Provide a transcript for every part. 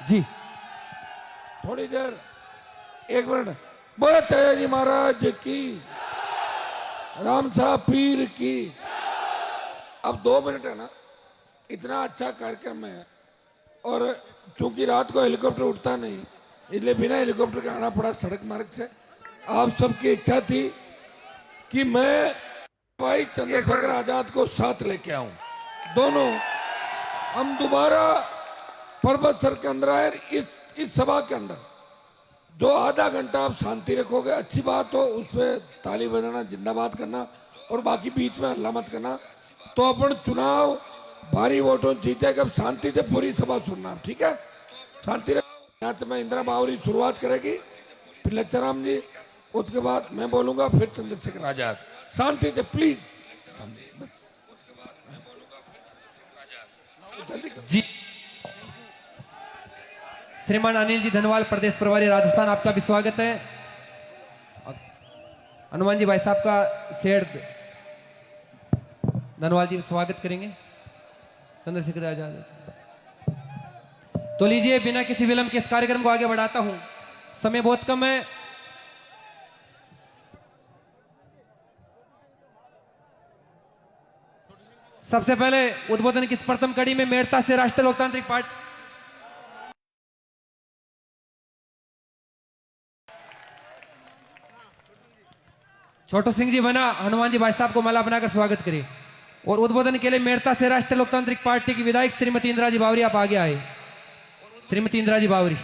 जी थोड़ी देर, एक मिनट। बोले तेजाजी महाराज की, राम साहब पीर की। अब 2 मिनट है ना, इतना अच्छा कार्यक्रम है। और चूंकि रात को हेलीकॉप्टर उठता नहीं, इसलिए बिना हेलीकॉप्टर के आना पड़ा सड़क मार्ग से। आप सबकी इच्छा थी कि मैं भाई चंद्रशेखर आजाद को साथ लेके आऊं। दोनों हम दोबारा पर्वत सर के अंदर आए। इस सभा के अंदर जो आधा घंटा आप शांति रखोगे, अच्छी बात हो, उस पर ताली बजाना, जिंदाबाद करना, और बाकी बीच में हल्ला मत करना। तो अपन चुनाव भारी वोटों जीतेगा। अब शांति से पूरी सभा सुनना, ठीक है? शांति यहाँ से मैं इंदिरा बावरी शुरुआत करेगी, फिर लच्छाराम जी, उसके बाद मैं बोलूंगा, फिर चंद्रशेखर आजाद। शांति से प्लीज, बस जल्दी करो। जी श्रीमान अनिल जी धनवाल, प्रदेश प्रभारी राजस्थान, आपका भी स्वागत है। हनुमान जी भाई साहब का शेर धनवाल जी स्वागत करेंगे चंद्रशेखर आजाद। तो लीजिए, बिना किसी विलंब के इस कार्यक्रम को आगे बढ़ाता हूं, समय बहुत कम है। सबसे पहले उद्बोधन की इस प्रथम कड़ी में मेड़ता से राष्ट्रीय लोकतांत्रिक पार्टी छोटू सिंह जी बना, हनुमान जी भाई साहब को माला बनाकर स्वागत करिए। और उद्बोधन के लिए मेड़ता से राष्ट्रीय लोकतांत्रिक पार्टी की विधायक श्रीमती इंदिरा जी बावरी, आप आगे आए। श्रीमती इंदिरा जी बावरी,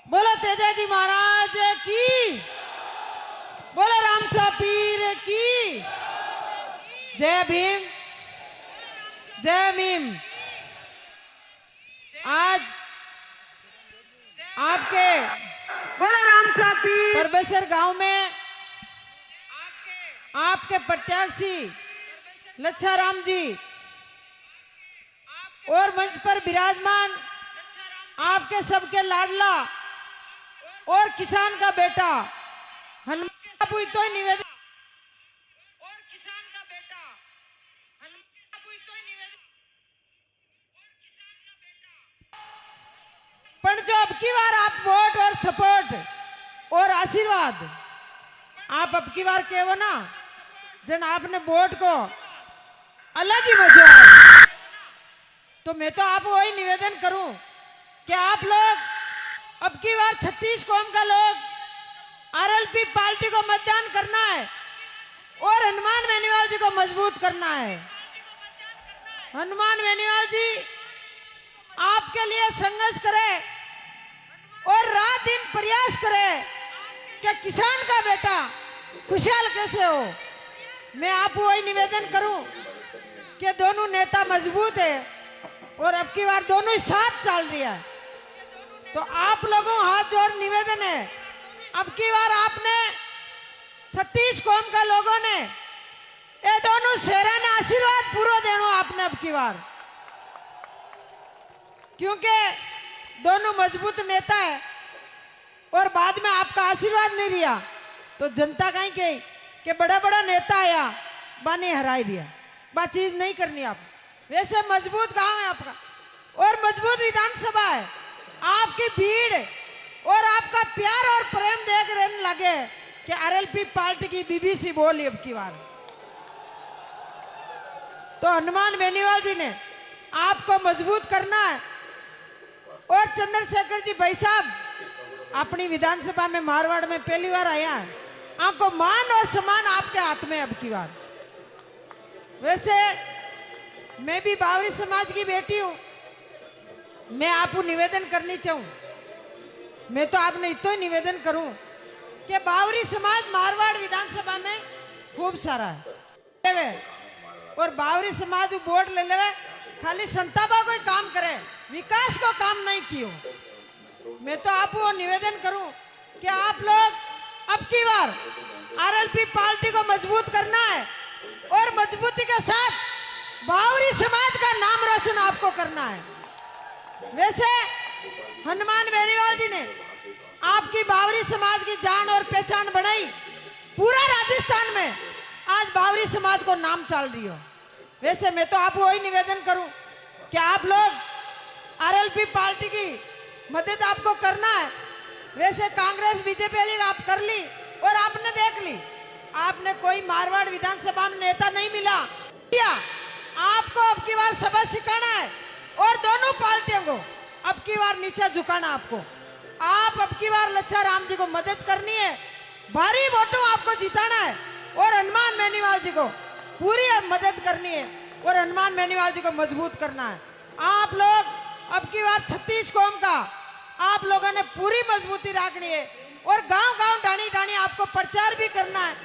बोलो तेजाजी महाराज की, बोलो राम साहब पीर की। जय भीम, जय भीम। आज आपके बोलो राम साहब पीर परबेसर गांव में आपके प्रत्याशी लच्छाराम जी और मंच पर विराजमान आपके सबके लाडला और किसान का बेटा हनुमान बाबू तो निवेदन, और किसान का बेटा हनुमान बाबू तो निवेदन, और किसान का बेटा। पर जो अब की बार आप वोट और सपोर्ट और आशीर्वाद आप अब की बार कहो ना, जन आपने वोट को अलग ही मजा है, तो मैं तो आप वही निवेदन करूं कि आप लोग अब की बार 36 कौम का लोग आरएलपी पार्टी को मतदान करना है और हनुमान बेनीवाल जी को मजबूत करना है। हनुमान बेनीवाल जी आपके लिए संघर्ष करे और रात दिन प्रयास करे कि किसान का बेटा खुशहाल कैसे हो। मैं आप वही निवेदन करूं कि दोनों नेता मजबूत है और अब की बार दोनों ही साथ चल दिया है। तो आप लोगों हाथ जोड़ निवेदन है, अब की बार आपने 36 कौम का लोगों ने ये दोनों शेरा ने आशीर्वाद पूरा देना आपने अब की बार, क्योंकि दोनों मजबूत नेता है और बाद में आपका आशीर्वाद नहीं रिया तो जनता कहीं कही कि बड़ा बड़ा नेता आया बाने हराई दिया, बात चीज नहीं करनी आप। वैसे मजबूत गांव है आपका और मजबूत विधानसभा है। आपकी भीड़ और आपका प्यार और प्रेम देख रहने लगे कि आरएलपी पार्टी की बीबीसी बोली अब की बार। तो हनुमान बेनीवाल जी ने आपको मजबूत करना है और चंद्रशेखर जी भाई साहब अपनी विधानसभा में मारवाड़ में पहली बार आया है, आपको मान और सम्मान आपके हाथ में अब की बार। वैसे मैं भी बावरी समाज की बेटी हूं, मैं आपको निवेदन करनी चाहूं, मैं तो आपने इतना ही निवेदन करूं कि बावरी समाज मारवाड़ विधानसभा में खूब सारा है और बावरी समाज वोट ले ले खाली संताबा कोई काम करे, विकास को काम नहीं कियो। मैं तो आपको निवेदन करूं कि आप लोग अब की बार आरएलपी पार्टी को मजबूत करना है और मजबूती के साथ बावरी समाज का नाम रोशन आपको करना है। वैसे हनुमान बेनीवाल जी ने आपकी बावरी समाज की जान और पहचान बनाई, पूरा राजस्थान में आज बावरी समाज को नाम चल रही हो। वैसे मैं तो आपको वही निवेदन करूं कि आप लोग आरएलपी पार्टी की मदद आपको करना है। वैसे कांग्रेस बीजेपी वाली आप कर ली और आपने देख ली, आपने कोई मारवाड़ विधानसभा में नेता नहीं मिला। आपको अब की बार सबक सिखाना है और दोनों पार्टियों को अब की बार नीचे झुकाना। आपको आप अब की बार लच्छा राम जी को मदद करनी है, भारी वोटों आपको जिताना है और हनुमान बेनीवाल जी को पूरी मदद करनी है और हनुमान बेनीवाल जी को मजबूत करना है। आप लोग अब की बार 36 कौम का आप लोगों ने पूरी मजबूती रखनी है और गांव-गांव ढाणी-ढाणी आपको प्रचार भी करना है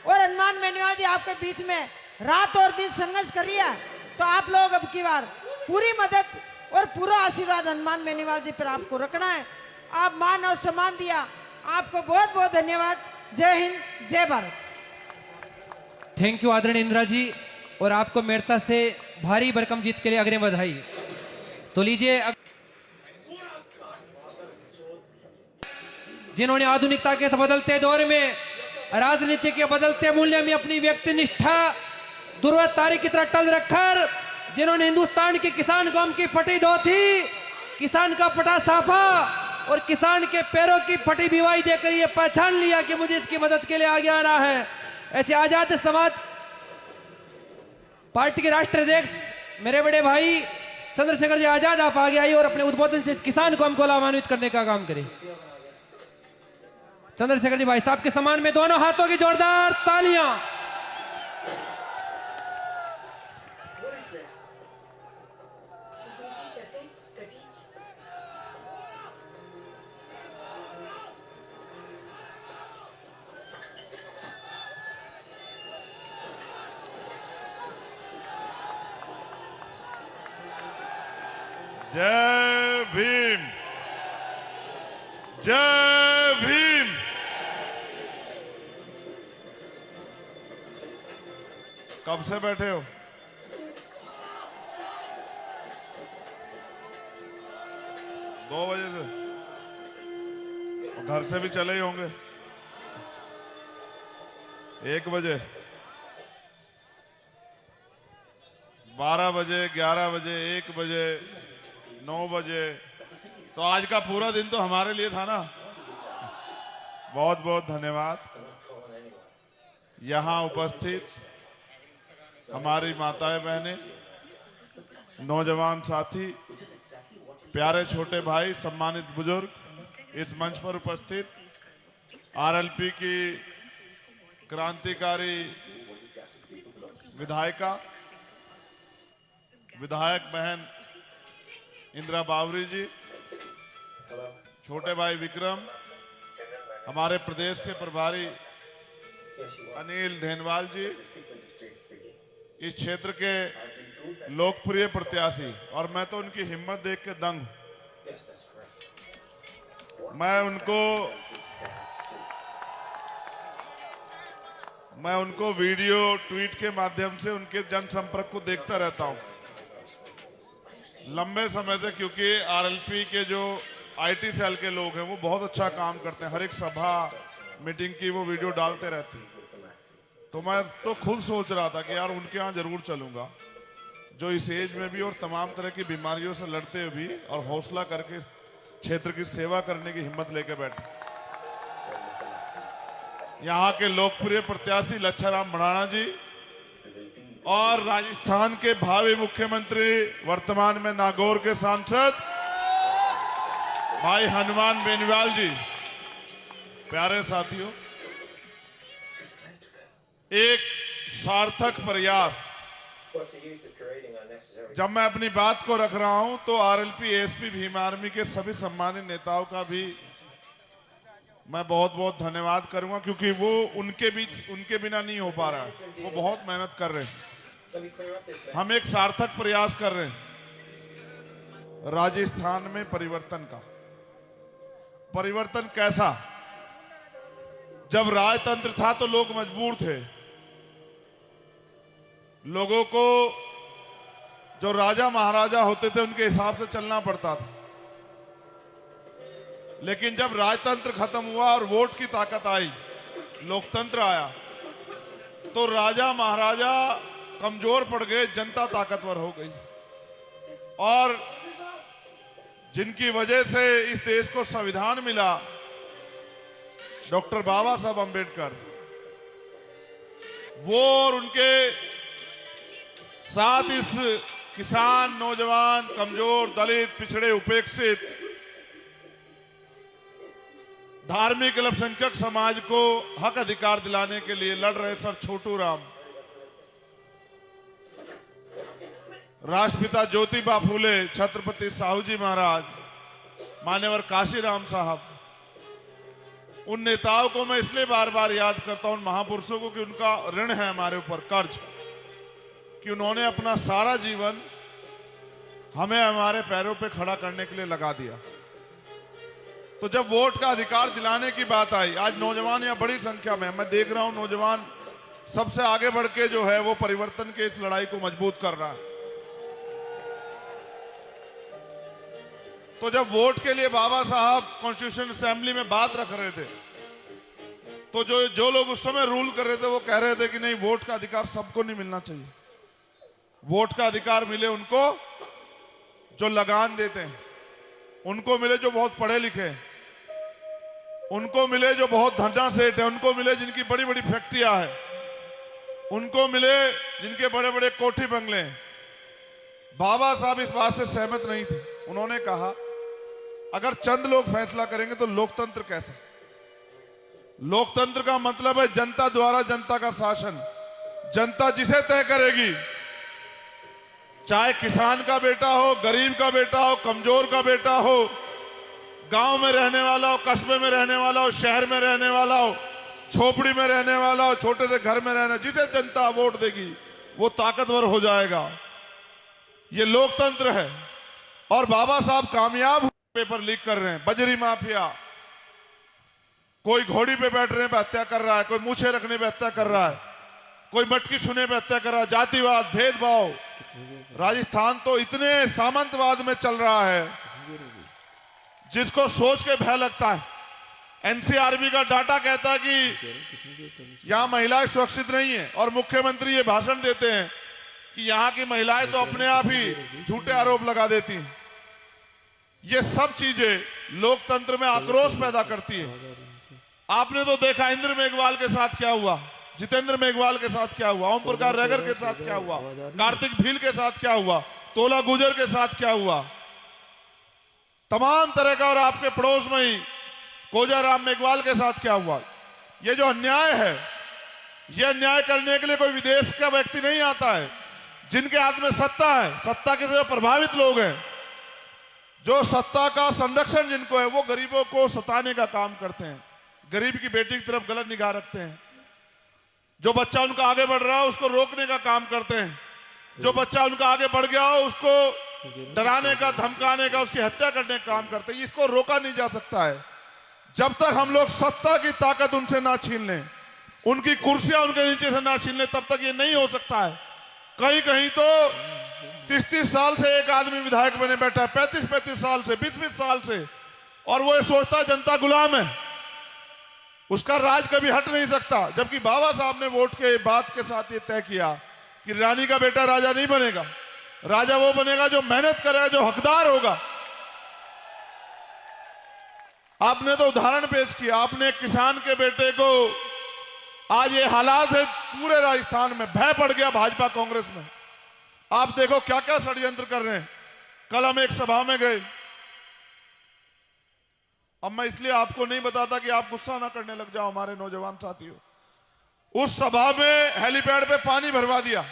और हनुमान बेनीवाल जी आपके बीच में रात और दिन संघर्ष करिए। तो आप लोग अब की बार पूरी मदद और पूरा आशीर्वाद हनुमान बेनीवाल जी पर आपको रखना है। आप मान और सम्मान दिया, आपको बहुत बहुत धन्यवाद। जय हिंद, जय भारत। थैंक यू आदरणीय इंदिरा जी, और आपको मेड़ता से भारी भरकम जीत के लिए अग्रिम बधाई। तो लीजिए, जिन्होंने आधुनिकता के इस बदलते दौर में राजनीति के बदलते मूल्य में अपनी व्यक्ति निष्ठा दुर्वतारी की तरह टल रखकर, जिन्होंने हिंदुस्तान के किसान कौम की फटी धोती, किसान का फटा साफा और किसान के पैरों की फटी बिवाई देकर ये पहचान लिया कि मुझे इसकी मदद के लिए आगे आना है, ऐसे आजाद समाज पार्टी के राष्ट्रीय अध्यक्ष मेरे बड़े भाई चंद्रशेखर जी आजाद, आप आगे आइए और अपने उद्बोधन से इस किसान कौम को लाभान्वित करने का काम करें। चंद्रशेखर जी भाई साहब के सम्मान में दोनों हाथों की जोरदार तालियां। जय भीम, जय भीम। कब से बैठे हो? दो बजे से? घर से भी चले ही होंगे 1 बजे, 12 बजे, 11 बजे, 1 बजे, 9 बजे। तो आज का पूरा दिन तो हमारे लिए था ना। बहुत बहुत धन्यवाद। यहाँ उपस्थित हमारी माताएं बहनें, नौजवान साथी, प्यारे छोटे भाई, सम्मानित बुजुर्ग, इस मंच पर उपस्थित आरएलपी की क्रांतिकारी विधायक बहन इंदिरा बावरी जी, छोटे भाई विक्रम, हमारे प्रदेश के प्रभारी अनिल धेनवाल जी, इस क्षेत्र के लोकप्रिय प्रत्याशी, और मैं तो उनकी हिम्मत देख के दंग। मैं उनको वीडियो ट्वीट के माध्यम से उनके जनसंपर्क को देखता रहता हूं लंबे समय से, क्योंकि आरएलपी के जो आईटी सेल के लोग हैं वो बहुत अच्छा काम करते हैं। हर एक सभा मीटिंग की वो वीडियो डालते रहते हैं। तो मैं तो खुद सोच रहा था कि यार उनके यहाँ जरूर चलूंगा, जो इस एज में भी और तमाम तरह की बीमारियों से लड़ते हुए भी और हौसला करके क्षेत्र की सेवा करने की हिम्मत लेके बैठे। यहाँ के लोकप्रिय प्रत्याशी लच्छाराम भड़ाना जी और राजस्थान के भावी मुख्यमंत्री, वर्तमान में नागौर के सांसद भाई हनुमान बेनीवाल जी। प्यारे साथियों, एक सार्थक प्रयास। जब मैं अपनी बात को रख रहा हूं तो आरएलपी एएसपी भीम आर्मी के सभी सम्मानित नेताओं का भी मैं बहुत बहुत धन्यवाद करूंगा, क्योंकि वो उनके बिना नहीं हो पा रहा है। वो बहुत मेहनत कर रहे हैं। हम एक सार्थक प्रयास कर रहे हैं राजस्थान में परिवर्तन का। परिवर्तन कैसा? जब राजतंत्र था तो लोग मजबूर थे, लोगों को जो राजा महाराजा होते थे उनके हिसाब से चलना पड़ता था। लेकिन जब राजतंत्र खत्म हुआ और वोट की ताकत आई, लोकतंत्र आया, तो राजा महाराजा कमजोर पड़ गए, जनता ताकतवर हो गई। और जिनकी वजह से इस देश को संविधान मिला, डॉक्टर बाबा साहब अंबेडकर, वो और उनके साथ इस किसान, नौजवान, कमजोर, दलित, पिछड़े, उपेक्षित, धार्मिक अल्पसंख्यक समाज को हक अधिकार दिलाने के लिए लड़ रहे सर छोटू राम, राष्ट्रपिता ज्योतिबा फूले, छत्रपति साहू जी महाराज, मान्यवर काशीराम साहब, उन नेताओं को मैं इसलिए बार बार याद करता हूं, उन महापुरुषों को, कि उनका ऋण है हमारे ऊपर, कर्ज, कि उन्होंने अपना सारा जीवन हमें हमारे पैरों पे खड़ा करने के लिए लगा दिया। तो जब वोट का अधिकार दिलाने की बात आई, आज नौजवान यहाँ बड़ी संख्या में, मैं देख रहा हूं नौजवान सबसे आगे बढ़ के जो है वो परिवर्तन के इस लड़ाई को मजबूत कर रहा है। तो जब वोट के लिए बाबा साहब कॉन्स्टिट्यूशन असेंबली में बात रख रहे थे, तो जो लोग उस समय रूल कर रहे थे वो कह रहे थे कि नहीं, वोट का अधिकार सबको नहीं मिलना चाहिए। वोट का अधिकार मिले उनको जो लगान देते हैं, उनको मिले जो बहुत पढ़े लिखे हैं, उनको मिले जो बहुत धंधा सेठ है, उनको मिले जिनकी बड़ी बड़ी फैक्ट्रियां हैं, उनको मिले जिनके बड़े बड़े कोठी बंगले हैं। बाबा साहब इस बात से सहमत नहीं थे। उन्होंने कहा अगर चंद लोग फैसला करेंगे तो लोकतंत्र कैसे? लोकतंत्र का मतलब है जनता द्वारा जनता का शासन। जनता जिसे तय करेगी, चाहे किसान का बेटा हो, गरीब का बेटा हो, कमजोर का बेटा हो, गांव में रहने वाला हो, कस्बे में रहने वाला हो, शहर में रहने वाला हो, झोपड़ी में रहने वाला हो, छोटे से घर में रहना, जिसे जनता वोट देगी वो ताकतवर हो जाएगा। ये लोकतंत्र है। और बाबा साहब कामयाब पेपर लीक कर रहे हैं। बजरी माफिया, कोई घोड़ी पे बैठ रहे पे हत्या कर रहा है, कोई मूछे रखने पे हत्या कर रहा है, कोई मटकी छूने पे हत्या कर रहा है। जातिवाद, भेदभाव, राजस्थान तो इतने सामंतवाद में चल रहा है जिसको सोच के भय लगता है। एनसीआरबी का डाटा कहता है कि यहां महिलाएं सुरक्षित नहीं है, और मुख्यमंत्री ये भाषण देते हैं कि यहां की महिलाएं तो अपने आप ही झूठे आरोप लगा देती हैं। ये सब चीजें लोकतंत्र में आक्रोश पैदा करती है। आपने तो देखा इंद्र मेघवाल के साथ क्या हुआ, जितेंद्र मेघवाल के साथ क्या हुआ, ओम प्रकाश रैगर के साथ क्या हुआ, कार्तिक भील के साथ क्या हुआ, तोला गुजर के साथ क्या हुआ, तमाम तरह का। और आपके पड़ोस में ही कोजाराम मेघवाल के साथ क्या हुआ। ये जो अन्याय है, ये अन्याय करने के लिए कोई विदेश का व्यक्ति नहीं आता है। जिनके हाथ में सत्ता है, सत्ता के से प्रभावित लोग हैं, जो सत्ता का संरक्षण जिनको है, वो गरीबों को सताने का काम करते हैं, गरीब की बेटी की तरफ गलत निगाह रखते हैं। जो बच्चा उनका आगे बढ़ रहा है उसको रोकने का काम करते हैं। जो बच्चा उनका आगे बढ़ गया हो उसको डराने का, धमकाने का, उसकी हत्या करने का काम करते हैं। इसको रोका नहीं जा सकता है जब तक हम लोग सत्ता की ताकत उनसे ना छीन लें, उनकी कुर्सियां उनके नीचे से ना छीन लें, तब तक ये नहीं हो सकता है। कहीं कहीं तो 30-30 साल से एक आदमी विधायक बने बैठा है, 35-35 साल से, 20-20 साल से, और वो ये सोचता है जनता गुलाम है, उसका राज कभी हट नहीं सकता। जबकि बाबा साहब ने वोट के बात के साथ ये तय किया कि रानी का बेटा राजा नहीं बनेगा, राजा वो बनेगा जो मेहनत करेगा, जो हकदार होगा। आपने तो उदाहरण पेश किया, आपने किसान के बेटे को, आज ये हालात है पूरे राजस्थान में, भय पड़ गया भाजपा कांग्रेस में। आप देखो क्या क्या षड्यंत्र कर रहे हैं। कल हम एक सभा में गए, अब मैं इसलिए आपको नहीं बताता कि आप गुस्सा ना करने लग जाओ हमारे नौजवान साथियों। उस सभा में हेलीपैड पे पानी भरवा दिया।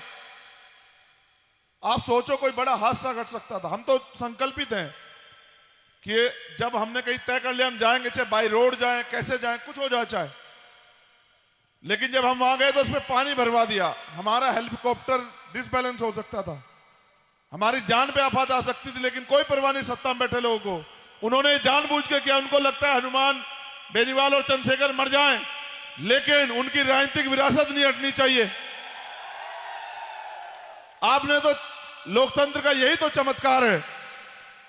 आप सोचो कोई बड़ा हादसा घट सकता था। हम तो संकल्पित हैं कि जब हमने कहीं तय कर लिया हम जाएंगे, चाहे बाई रोड जाएं, कैसे जाएं, कुछ हो जाए चाहे, लेकिन जब हम वहां गए तो उसमें पानी भरवा दिया। हमारा हेलीकॉप्टर डिसबैलेंस हो सकता था, हमारी जान पे आफत आ सकती थी, लेकिन कोई परवाह नहीं सत्ता में बैठे लोगों को। उन्होंने जानबूझ के किया। उनको लगता है हनुमान, बेनीवाल और चंद्रशेखर मर जाएं, लेकिन उनकी राजनीतिक विरासत नहीं हटनी चाहिए। आपने तो, लोकतंत्र का यही तो चमत्कार है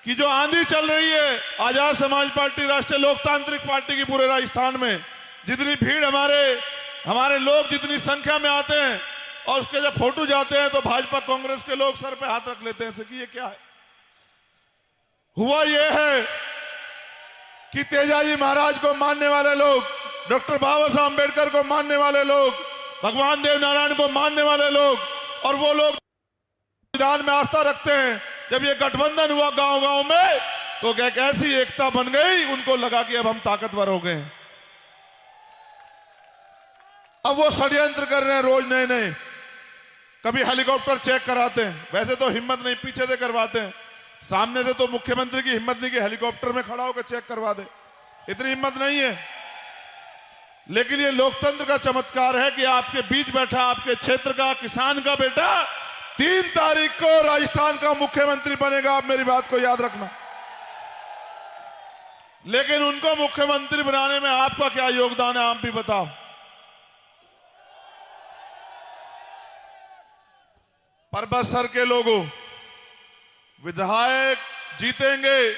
कि जो आंधी चल रही है आजाद समाज पार्टी राष्ट्रीय लोकतांत्रिक पार्टी की पूरे राजस्थान में, जितनी भीड़ हमारे लोग जितनी संख्या में आते हैं और उसके जब फोटो जाते हैं तो भाजपा कांग्रेस के लोग सर पे हाथ रख लेते हैं कि ये क्या है। हुआ ये है कि तेजाजी महाराज को मानने वाले लोग, डॉक्टर बाबा साहब अम्बेडकर को मानने वाले लोग, भगवान देव नारायण को मानने वाले लोग और वो लोग संविधान में आस्था रखते हैं, जब ये गठबंधन हुआ गांव गांव में तो एक ऐसी एकता बन गई, उनको लगा कि अब हम ताकतवर हो गए हैं। अब वो षड्यंत्र कर रहे हैं रोज नए नए। कभी हेलीकॉप्टर चेक कराते हैं, वैसे तो हिम्मत नहीं, पीछे से करवाते हैं। सामने से तो मुख्यमंत्री की हिम्मत नहीं कि हेलीकॉप्टर में खड़ा होकर चेक करवा दे, इतनी हिम्मत नहीं है। लेकिन ये लोकतंत्र का चमत्कार है कि आपके बीच बैठा आपके क्षेत्र का किसान का बेटा 3 तारीख को राजस्थान का मुख्यमंत्री बनेगा। आप मेरी बात को याद रखना। लेकिन उनको मुख्यमंत्री बनाने में आपका क्या योगदान है, आप भी बताओ। परबतसर के लोगों, विधायक जीतेंगे,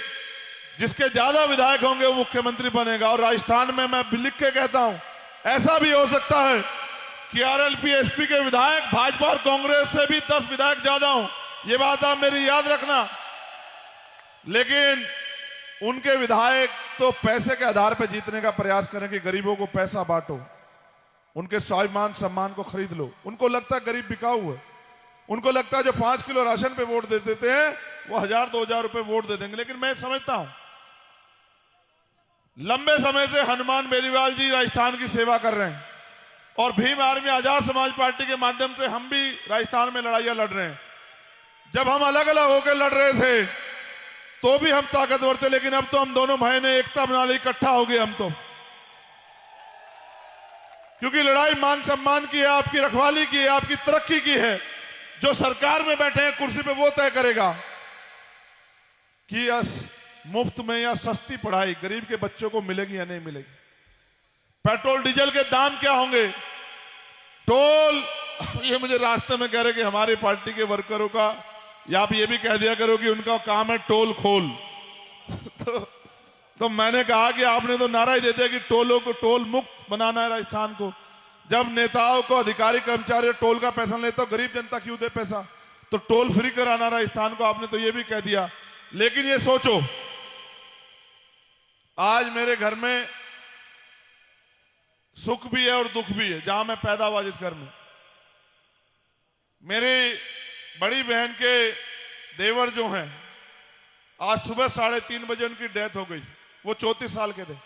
जिसके ज्यादा विधायक होंगे वो मुख्यमंत्री बनेगा। और राजस्थान में मैं लिख के कहता हूं, ऐसा भी हो सकता है कि आरएलपी एसपी के विधायक भाजपा और कांग्रेस से भी 10 विधायक ज्यादा हों। ये बात आप मेरी याद रखना। लेकिन उनके विधायक तो पैसे के आधार पर जीतने का प्रयास करें कि गरीबों को पैसा बांटो, उनके स्वाभिमान सम्मान को खरीद लो। उनको लगता है गरीब बिकाऊ है, उनको लगता है जो 5 किलो राशन पे वोट दे देते हैं वो 1000-2000 रुपए वोट दे देंगे। लेकिन मैं समझता हूं लंबे समय से हनुमान बेनीवाल जी राजस्थान की सेवा कर रहे हैं और भीम आर्मी आजाद समाज पार्टी के माध्यम से हम भी राजस्थान में लड़ाइयां लड़ रहे हैं। जब हम अलग अलग होकर लड़ रहे थे तो भी हम ताकतवर थे, लेकिन अब तो हम दोनों भाई ने एकता बना ली, इकट्ठा हो गए हम तो। क्योंकि लड़ाई मान सम्मान की है, आपकी रखवाली की है, आपकी तरक्की की है। जो सरकार में बैठे हैं कुर्सी पे वो तय करेगा कि मुफ्त में या सस्ती पढ़ाई गरीब के बच्चों को मिलेगी या नहीं मिलेगी, पेट्रोल डीजल के दाम क्या होंगे, टोल। ये मुझे रास्ते में कह रहे कि हमारी पार्टी के वर्करों का, या आप ये भी कह दिया करो कि उनका काम है टोल खोल। तो मैंने कहा कि आपने तो नारा ही दे दिया कि टोलों को टोल मुक्त बनाना है राजस्थान को। जब नेताओं को, अधिकारी कर्मचारी टोल का पैसा लेते तो गरीब जनता क्यों दे पैसा, तो टोल फ्री कराना राजस्थान को, आपने तो ये भी कह दिया। लेकिन ये सोचो, आज मेरे घर में सुख भी है और दुख भी है। जहां मैं पैदा हुआ जिस घर में, मेरी बड़ी बहन के देवर जो हैं, आज सुबह 3:30 बजे उनकी डेथ हो गई। वो 34 साल के थे,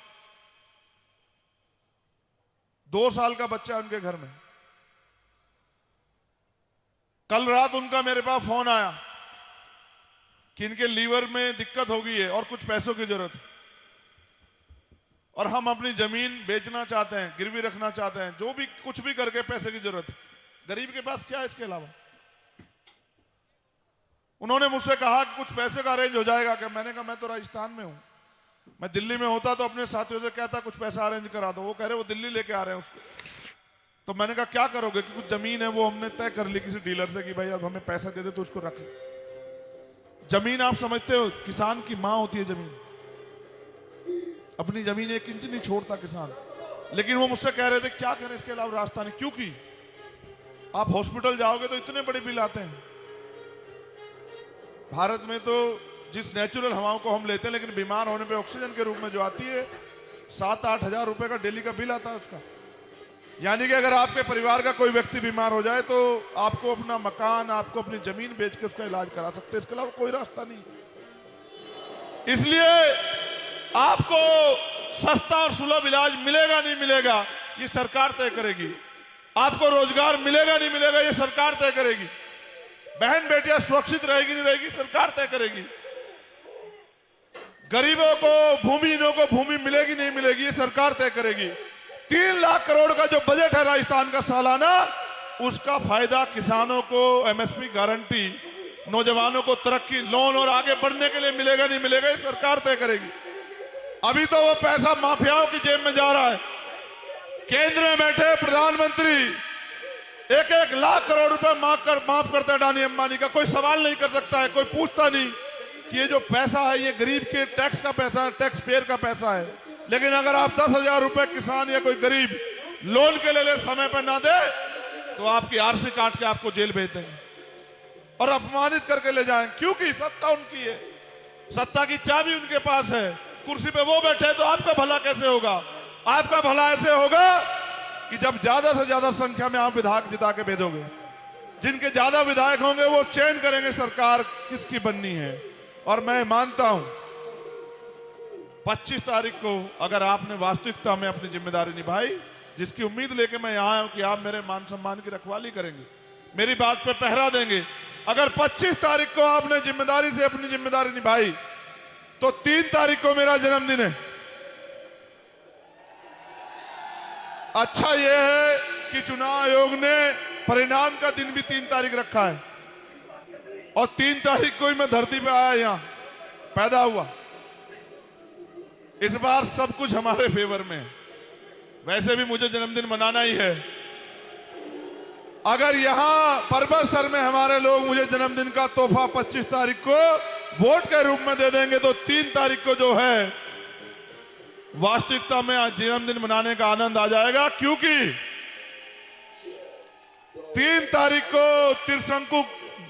2 साल का बच्चा है उनके घर में। कल रात उनका मेरे पास फोन आया कि इनके लीवर में दिक्कत हो गई है और कुछ पैसों की जरूरत है और हम अपनी जमीन बेचना चाहते हैं, गिरवी रखना चाहते हैं, जो भी कुछ भी करके पैसे की जरूरत है। गरीब के पास क्या है इसके अलावा? उन्होंने मुझसे कहा कि कुछ पैसे का अरेंज हो जाएगा क्या? मैंने कहा मैं तो राजस्थान में हूं, मैं दिल्ली में होता तो अपने साथियों से कहता कुछ पैसा अरेंज करा दो। वो कह रहे वो दिल्ली लेके आ रहे हैं उसको। तो मैंने कहा क्या करोगे? कि कुछ जमीन है वो हमने तय कर ली किसी डीलर से कि भाई अब हमें पैसा दे दे तो उसको रख ले। जमीन आप समझते हो किसान की मां होती है जमीन, अपनी जमीन 1 इंच नहीं छोड़ता किसान। लेकिन वो मुझसे कह रहे थे क्या करें इसके अलावा रास्ता नहीं, क्योंकि आप हॉस्पिटल जाओगे तो इतने बड़े बिल आते हैं। भारत में तो जिस नेचुरल हवाओं को हम लेते हैं, लेकिन बीमार होने पे ऑक्सीजन के रूप में जो आती है 7-8 हजार रुपए का डेली का बिल आता है उसका। यानी कि अगर आपके परिवार का कोई व्यक्ति बीमार हो जाए तो आपको अपना मकान, आपको अपनी जमीन बेच के उसका इलाज करा सकते हैं, इसके अलावा कोई रास्ता नहीं। इसलिए आपको सस्ता और सुलभ इलाज मिलेगा नहीं मिलेगा ये सरकार तय करेगी। आपको रोजगार मिलेगा नहीं मिलेगा ये सरकार तय करेगी। बहन बेटियां सुरक्षित रहेगी नहीं रहेगी सरकार तय करेगी। गरीबों को, भूमिहीनों को भूमि मिलेगी नहीं मिलेगी ये सरकार तय करेगी। 3 लाख करोड़ का जो बजट है राजस्थान का सालाना, उसका फायदा किसानों को, एमएसपी गारंटी, नौजवानों को तरक्की, लोन और आगे बढ़ने के लिए मिलेगा नहीं मिलेगा ये सरकार तय करेगी। अभी तो वो पैसा माफियाओं की जेब में जा रहा है। केंद्र में बैठे प्रधानमंत्री 1-1 लाख करोड़ रुपए माफ करता है अडानी अंबानी का, कोई सवाल नहीं कर सकता है, कोई पूछता नहीं कि ये जो पैसा है ये गरीब के टैक्स का पैसा है, टैक्स पेयर का पैसा है। लेकिन अगर आप 10,000 रुपए किसान या कोई गरीब लोन के ले समय पर ना दे तो आपकी आरसी काट के आपको जेल भेज देंगे और अपमानित करके ले जाएंगे, क्योंकि सत्ता उनकी है, सत्ता की चाबी उनके पास है, कुर्सी पे वो बैठे। तो आपका भला कैसे होगा? आपका भला ऐसे होगा कि जब ज्यादा से ज्यादा संख्या में आप विधायक जिता के भेजोगे, जिनके ज्यादा विधायक होंगे वो चयन करेंगे सरकार किसकी बननी है। और मैं मानता हूं 25 तारीख को अगर आपने वास्तविकता में अपनी जिम्मेदारी निभाई, जिसकी उम्मीद लेके मैं यहां आया हूं कि आप मेरे मान सम्मान की रखवाली करेंगे, मेरी बात पे पहरा देंगे, अगर 25 तारीख को आपने जिम्मेदारी से अपनी जिम्मेदारी निभाई तो 3 तारीख को मेरा जन्मदिन है। अच्छा यह है कि चुनाव आयोग ने परिणाम का दिन भी 3 तारीख रखा है और 3 तारीख को ही मैं धरती पे आया, यहां पैदा हुआ। इस बार सब कुछ हमारे फेवर में है। वैसे भी मुझे जन्मदिन मनाना ही है। अगर यहां परबतसर में हमारे लोग मुझे जन्मदिन का तोहफा 25 तारीख को वोट के रूप में दे देंगे तो 3 तारीख को जो है वास्तविकता में आज जन्मदिन मनाने का आनंद आ जाएगा, क्योंकि 3 तारीख को त्रिशंकु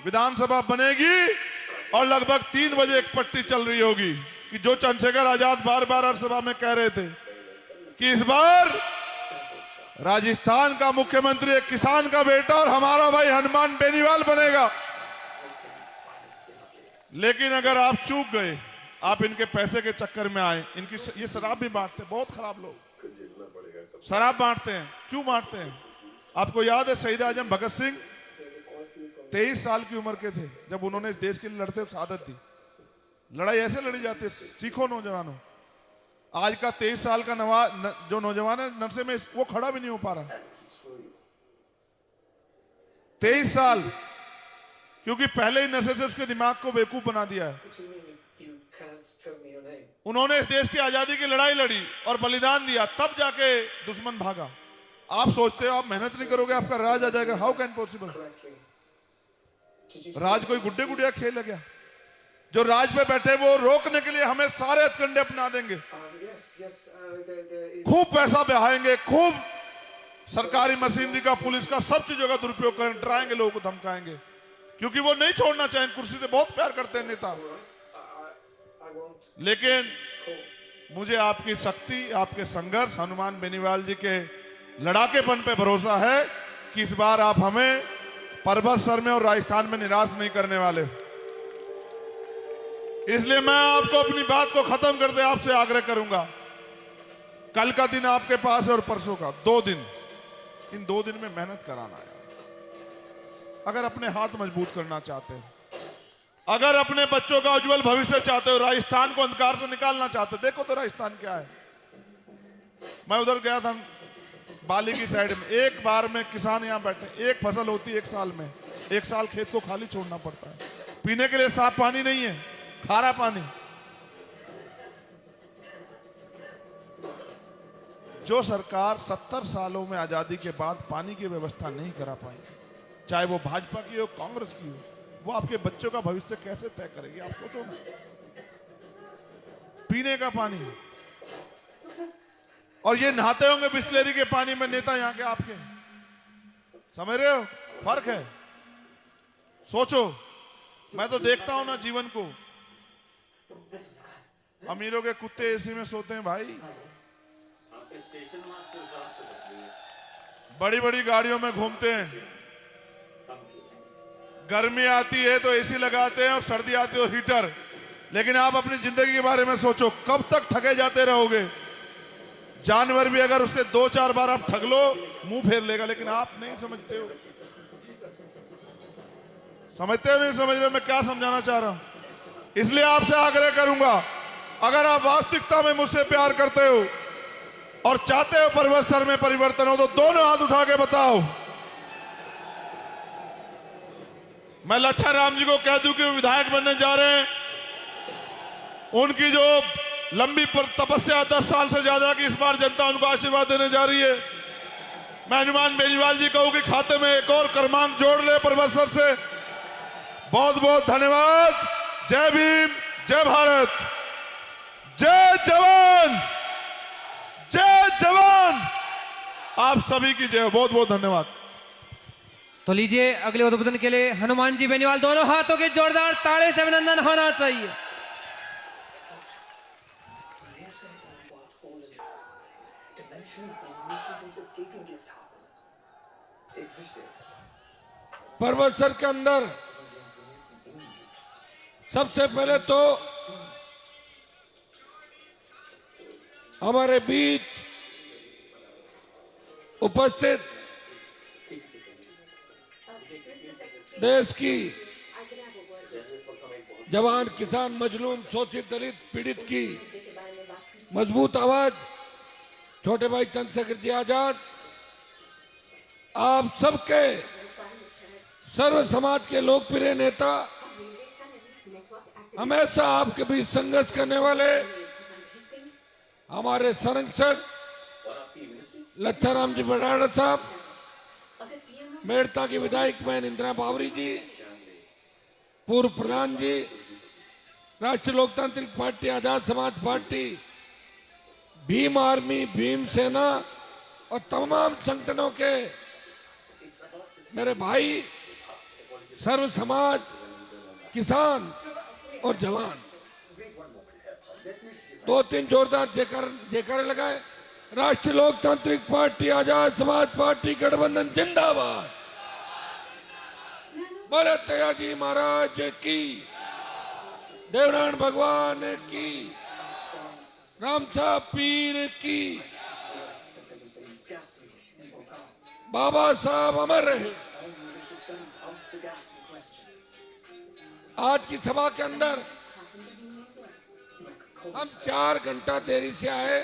विधानसभा बनेगी और लगभग 3 बजे एक पट्टी चल रही होगी कि जो चंद्रशेखर आजाद बार बार हर सभा में कह रहे थे कि इस बार राजस्थान का मुख्यमंत्री एक किसान का बेटा और हमारा भाई हनुमान बेनीवाल बनेगा। लेकिन अगर आप चूक गए, आप इनके पैसे के चक्कर में आए, इनकी ये शराब भी बांटते हैं, बहुत खराब लोग शराब बांटते हैं। क्यों बांटते हैं? आपको याद है शहीद आजम भगत सिंह 23 साल की उम्र के थे जब उन्होंने देश के लिए लड़ते हुए शहादत दी। लड़ाई ऐसे लड़ी जाती है, सीखो नौजवानों। आज का 23 साल का जो नौजवान है नशे में, वो खड़ा भी नहीं हो पा रहा। 23 साल, क्योंकि पहले ही नशे से उसके दिमाग को बेवकूफ बना दिया है। उन्होंने इस देश की आजादी की लड़ाई लड़ी और बलिदान दिया, तब जाके दुश्मन भागा। आप सोचते हो आप मेहनत नहीं करोगे आपका राज आ जाएगा? How can possible? राज कोई गुड्डे गुड़िया खेल है क्या? जो राज पे बैठे वो रोकने के लिए हमें सारे हथकंडे अपना देंगे, खूब पैसा बहाएंगे, खूब सरकारी मशीनरी का, पुलिस का, सब चीजों का दुरुपयोग करेंगे, डराएंगे, लोगों को धमकाएंगे, क्योंकि वो नहीं छोड़ना चाहेंगे। कुर्सी से बहुत प्यार करते हैं नेता। लेकिन मुझे आपकी शक्ति, आपके संघर्ष, हनुमान बेनीवाल जी के लड़ाकेपन पे भरोसा है कि इस बार आप हमें परबतसर में और राजस्थान में निराश नहीं करने वाले। इसलिए मैं आपको अपनी बात को खत्म करते आपसे आग्रह करूंगा, कल का दिन आपके पास है और परसों का 2 दिन, इन 2 दिन में मेहनत कराना है। अगर अपने हाथ मजबूत करना चाहते हो, अगर अपने बच्चों का उज्जवल भविष्य चाहते हो, राजस्थान को अंधकार से निकालना चाहते हो, देखो तो राजस्थान क्या है। मैं उधर गया था बाली की साइड में, एक बार में किसान यहां बैठे, एक फसल होती है 1 साल में, 1 साल खेत को खाली छोड़ना पड़ता है, पीने के लिए साफ पानी नहीं है, खारा पानी। जो सरकार 70 सालों में आजादी के बाद पानी की व्यवस्था नहीं करा पाई, चाहे वो भाजपा की हो, कांग्रेस की हो, वो आपके बच्चों का भविष्य कैसे तय करेगी? आप सोचो ना। पीने का पानी, और ये नहाते होंगे बिस्लेरी के पानी में नेता यहाँ के आपके, समझ रहे हो? फर्क है। सोचो, मैं तो देखता हूं ना जीवन को, अमीरों के कुत्ते एसी में सोते हैं भाई, बड़ी बड़ी गाड़ियों में घूमते हैं, गर्मी आती है तो एसी लगाते हैं और सर्दी आती है तो हीटर। लेकिन आप अपनी जिंदगी के बारे में सोचो, कब तक ठगे जाते रहोगे? जानवर भी अगर उससे 2-4 बार आप ठग लो, मुंह फेर लेगा, लेकिन आप नहीं समझते हो। समझते हो नहीं समझ रहे मैं क्या समझाना चाह रहा हूं? इसलिए आपसे आग्रह करूंगा, अगर आप वास्तविकता में मुझसे प्यार करते हो और चाहते हो परबतसर में परिवर्तन हो, तो दोनों हाथ उठा के बताओ। मैं लच्छा राम जी को कह दूं कि विधायक बनने जा रहे हैं, उनकी जो लंबी तपस्या 10 साल से ज्यादा की, इस बार जनता उनको आशीर्वाद देने जा रही है। मैं हनुमान बेनीवाल जी कहूं कि खाते में एक और क्रमांक जोड़ ले परबतसर से। बहुत बहुत धन्यवाद। जय भीम, जय भारत, जय जवान, जय जवान। आप सभी की जय। बहुत बहुत धन्यवाद। तो लीजिए अगले उद्बोधन के लिए हनुमान जी बेनीवाल, दोनों हाथों के जोरदार ताड़े से अभिनंदन होना चाहिए। परवसर के अंदर सबसे पहले तो हमारे बीच उपस्थित देश की जवान, किसान, मजलूम, शोषित, दलित, पीड़ित की मजबूत आवाज छोटे भाई चंद्रशेखर जी आजाद, आप सबके सर्व समाज के लोकप्रिय नेता, हमेशा आपके बीच संघर्ष करने वाले हमारे संरक्षक लच्छाराम जी बराड़ा साहब, मेड़ता की विधायक बहन इंदिरा बावरी जी, पूर्व प्रधान जी, राष्ट्रीय लोकतांत्रिक party, Azad Samaj party, Bhim army, Bhim सेना और तमाम संगठनों के मेरे भाई, सर्व समाज, किसान और जवान, 2-3 जोरदार जयकारे लगाए। राष्ट्रीय लोकतांत्रिक पार्टी, आजाद समाज पार्टी, गठबंधन जिंदाबाद। बोले तेजाजी महाराज की, देवनारायण भगवान की, रामसा पीर की, बाबा साहब अमर रहे। आज की सभा के अंदर हम 4 घंटा देरी से आए,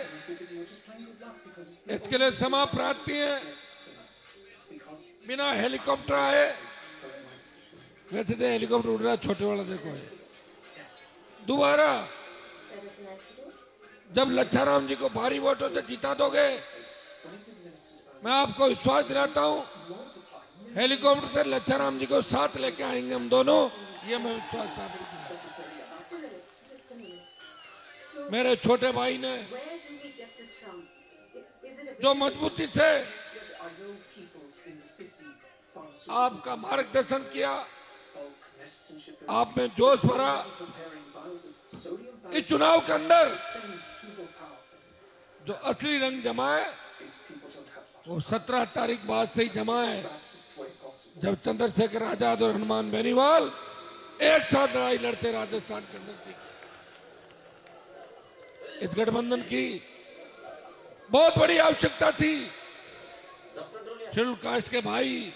इसके लिए क्षमा प्रार्थी है। बिना हेलीकॉप्टर आए, वैसे तो हेलीकॉप्टर उड़ रहा, छोटे वाला देखो है। दोबारा जब लच्छाराम जी को भारी वोटों से जिता दोगे, मैं आपको विश्वास दिलाता हूं, हेलीकॉप्टर से लच्छाराम जी को साथ लेके आएंगे हम दोनों, ये मैं विश्वास चाहता हूं। मेरे छोटे भाई ने जो मजबूती से आपका मार्गदर्शन किया, आप में जोश भरा, इस चुनाव के अंदर जो असली रंग जमा है वो 17 तारीख बाद से ही जमा है, जब चंद्रशेखर आजाद और हनुमान बेनीवाल एक साथ लड़ाई लड़ते राजस्थान के अंदर थी। इस गठबंधन की बहुत बड़ी आवश्यकता थी। शेड्यूल कास्ट के भाई,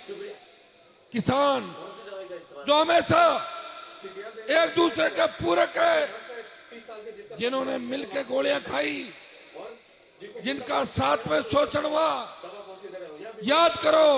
किसान जो हमेशा एक दूसरे के पूरक है, जिन्होंने मिलकर गोलियां खाई, जिनका साथ में शोषण हुआ, याद करो